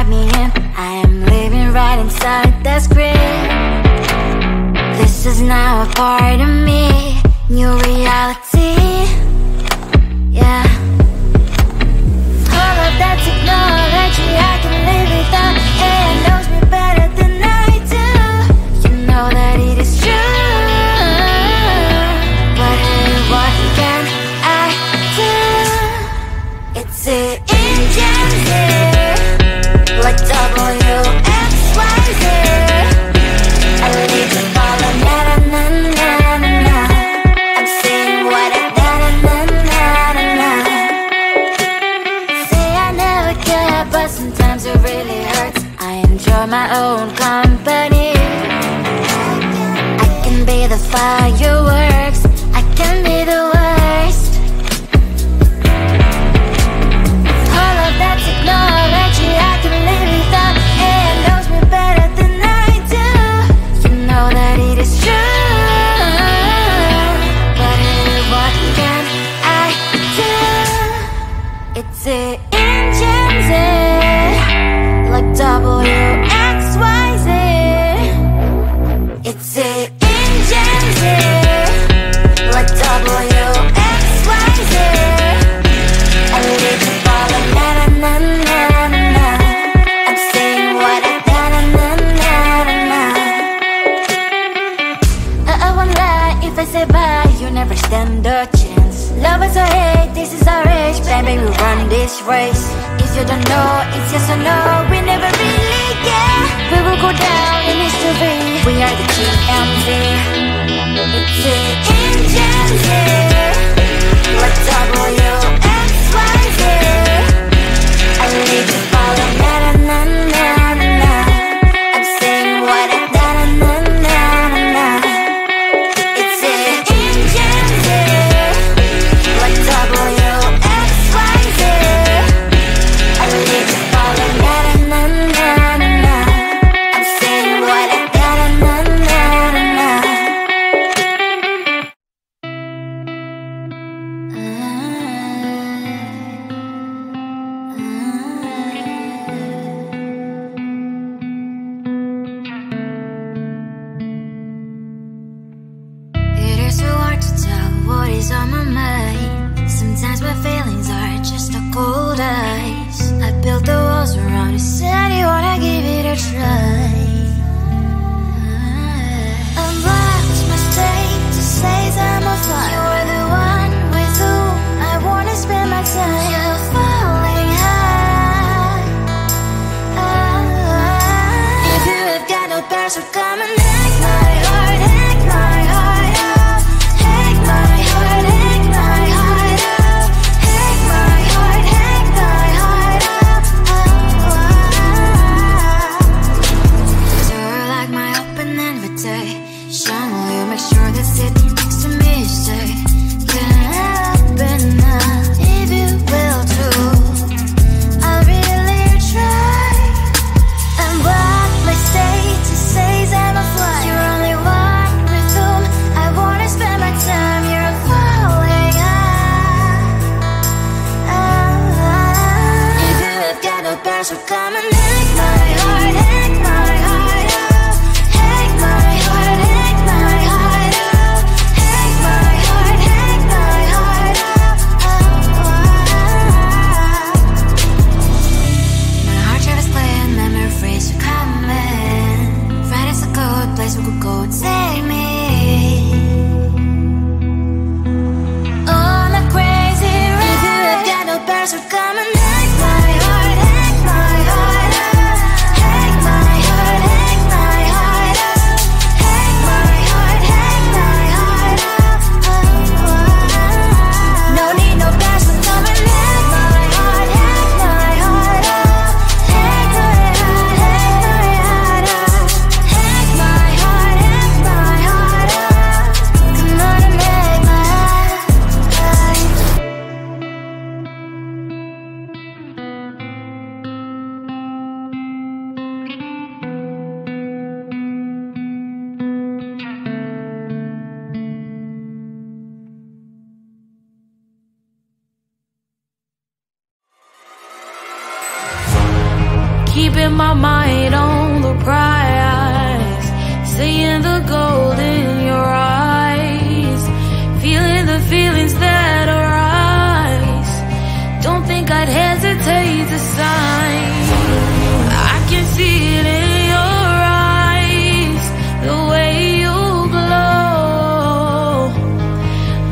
write me in. I am living right inside the script. This is now a part of me, new reality. Yeah. All of that technology I can live without. AI knows me better than I do. You know that it is true. But hey, what can I do? It's the engine here, like WXYZ. I need to follow na na na na na na. I'm saying what I na na na na na. Say I never care, but sometimes it really hurts. I enjoy my own company. I can be the fireworks, I can be the worst. All of that technology I can live without. AI knows me better than I do. You know that it is true. But hey, what can I do? It's the engines, like WXYZ. It's the engines, like WXYZ. I live to follow na na na na na na. I'm saying what I na na na na na na. I won't lie if I say bye, you never stand a chance. Love is or hate, this is our age. Baby, we run this race. If you don't know, it's yes or no. We never really get. We will go down in history. We are the GMZ. It's the engines here, like WXYZ. I need to follow na na na na na na. I'm saying what I na na na na na na. It's the engines here, like WXYZ. I need to follow na na na na na na. I'm saying what I na na na na na na. It is so hard to tell what is on my mind. Sometimes my feelings are just a cold ice. I built the walls around you, said you wanna give it a try. Unlocked my state to say I'm a fly. You're the one with whom I wanna spend my time. You're falling high. If you have got no past, so come and hack my heart, hack my heart up. Hack my heart, hack my heart up. Hack my heart, hack my heart up. You're like my open invitation. Will you make sure that sitting next to me is safe? Can I open up if you will too? I'll really try. And what my state to say I'm a fly. You're only one with whom I wanna spend my time. You're falling high. If you have got no past, so come and hack my heart, hack my heart up. Hack my heart, hack my heart up. Hack my heart, my mind on the prize, seeing the gold in your eyes, feeling the feelings that arise. Don't think I'd hesitate to sign. I can see it in your eyes, the way you glow.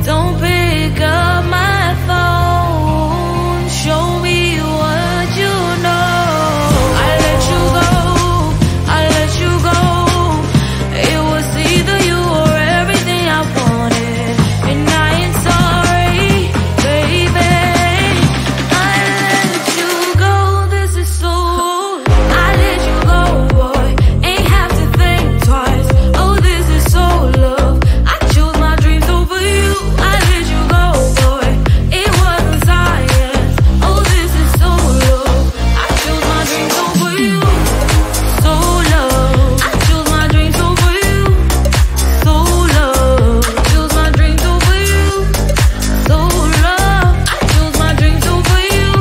Don't pick up my phone, show me what you know. I let you go, I let you go. It was either you or everything I wanted, and I ain't sorry, baby. I let you go, this is so. I let you go, boy, ain't have to think twice. Oh, this is so love. I chose my dreams over you. I let you go, boy, it wasn't science. Oh, this is so love. I chose my dreams over you. So love. I chose my dreams over you. So love. Chose my dreams over you. So love. I chose my dreams over you.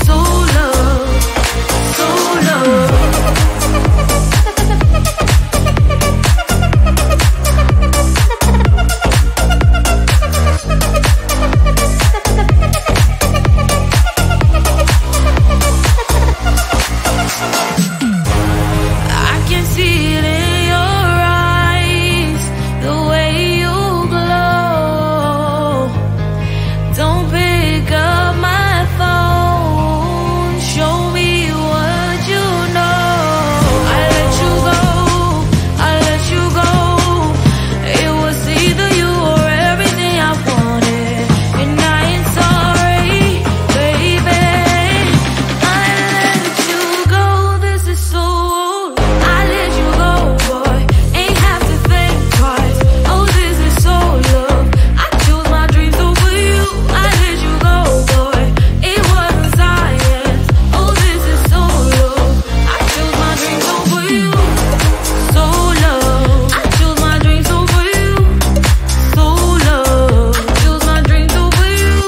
So love. So love. I can see it in your eyes, the way you glow. Don't pick up my phone, show me what you know. I let you go, I let you go. It was either you or everything I wanted, and I ain't sorry, baby. I let you go, this is so. I let you go, boy, ain't have to think twice. Oh, this is so love. I chose my dreams over you. I let you go, boy, it wasn't science. Oh, this is so love. I chose my dreams over you. So love. I chose my dreams over you. So love. Chose my dreams over you.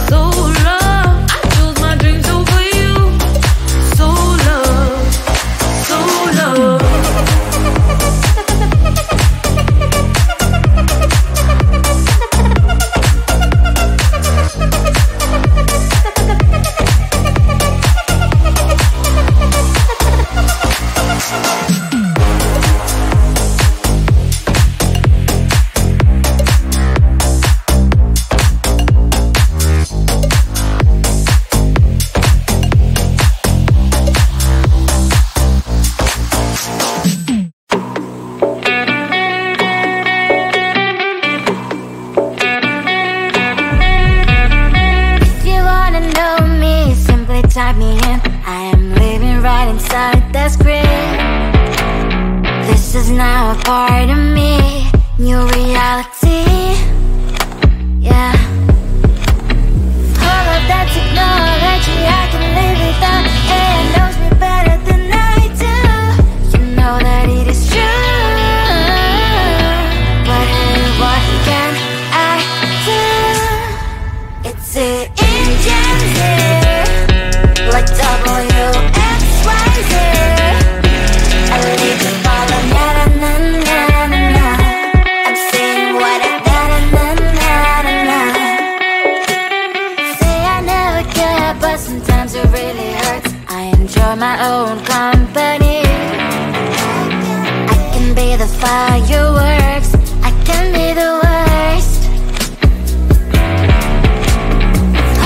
So love. I chose my dreams over you. So love. So love. If you wanna know me, simply type me in. I am living right inside that screen. This is now a part of me, new reality. Yeah. All of that technology I can live without, and knows me better than I do. You know that it is true. But hey, what can I do? It's the engines here, like WXYZ. I leave you falling, na na na na na na. I'm saying what I na na na na na na. Say I never care, but sometimes it really hurts. I enjoy my own company. I can be the fireworks, I can be the worst.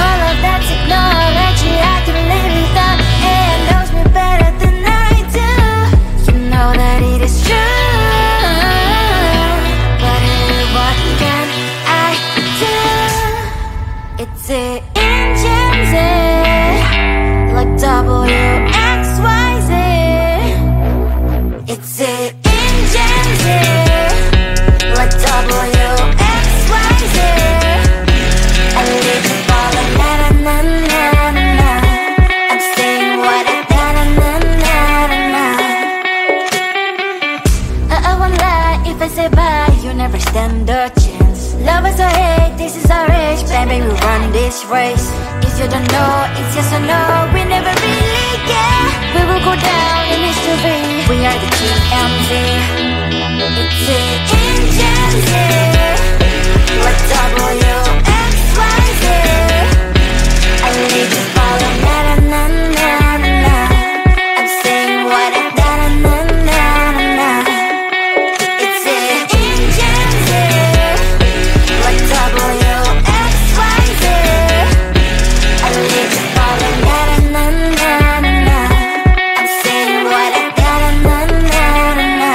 All of that technology I can live without, and knows me better than I do. You know that it is true. But hey, what can I do? It's the engines, like WXYZ. It's the engines, like WXYZ. I live you falling, na na na na na na. I'm saying what I na na na na na na. I won't lie if I say bye, you never stand a chance. Love us or hate, this is our age. Baby, we run this race. If you don't know, it's yes or no. We never really care. We will go down in history. We are the GMZ. It's it in Gen Z. Like WXYZ. I need to follow na na na na na. I'm saying what I na na na na na. It's it in Gen Z. Like WXYZ. I need to follow na na na na na. I'm saying what I na na na na na.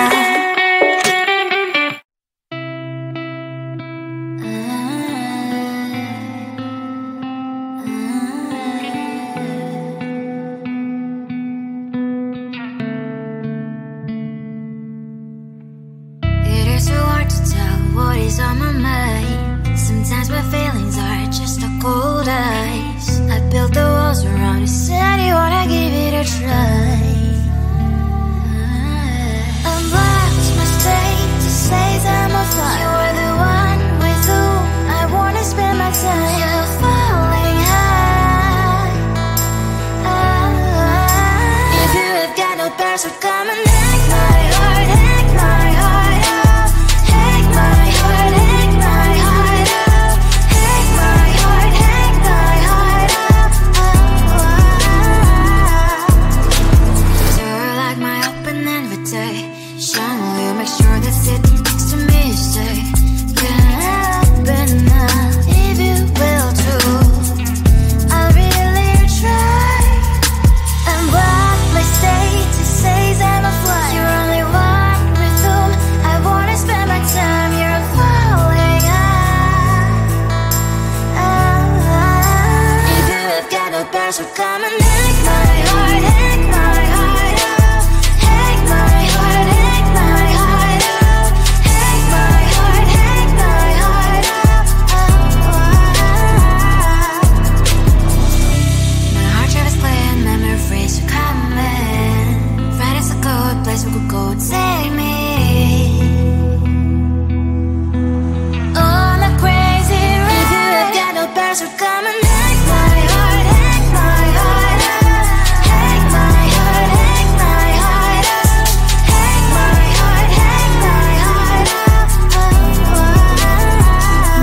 It is so hard to tell what is on my mind. Sometimes my feelings are just a cold ice. I built the walls around you, said you wanna give it a try. Unlocked my state to say I'm a fly. You are the one with whom I wanna spend my time. You're falling high. If you have got no bears, so come and hack my heart, hack my heart out. Hack my heart, hack my heart out. Hack my heart, hack my heart out. You're like my open invitation. Will you make sure that sitting next to me is safe? Get up enough, if you will too. I'll really try. And what my state to say I'm a fly. You're only one with whom I wanna spend my time. You're falling high. If you have got no bears, so come and hack my heart, hack my heart out. Hack my heart, hack my heart out. Hack my heart, hack my heart out. My heart drives clear, memories are coming. Right as a good place we could go, take me. On a crazy ride. If you have got no bears, so come and hack my heart, hack my heart out. Hack my heart, hack my heart out. Hack my heart, hack my heart out.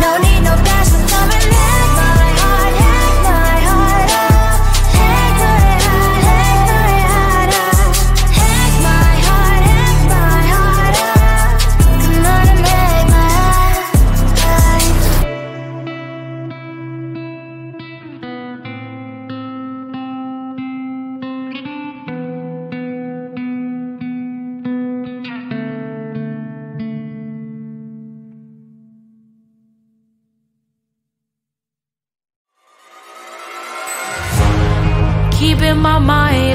No need no bears, so come and hack my heart, hack my heart out. Hack my heart, hack my heart out. Hack my heart, hack my heart out. Come on and make my heart. Keep in my mind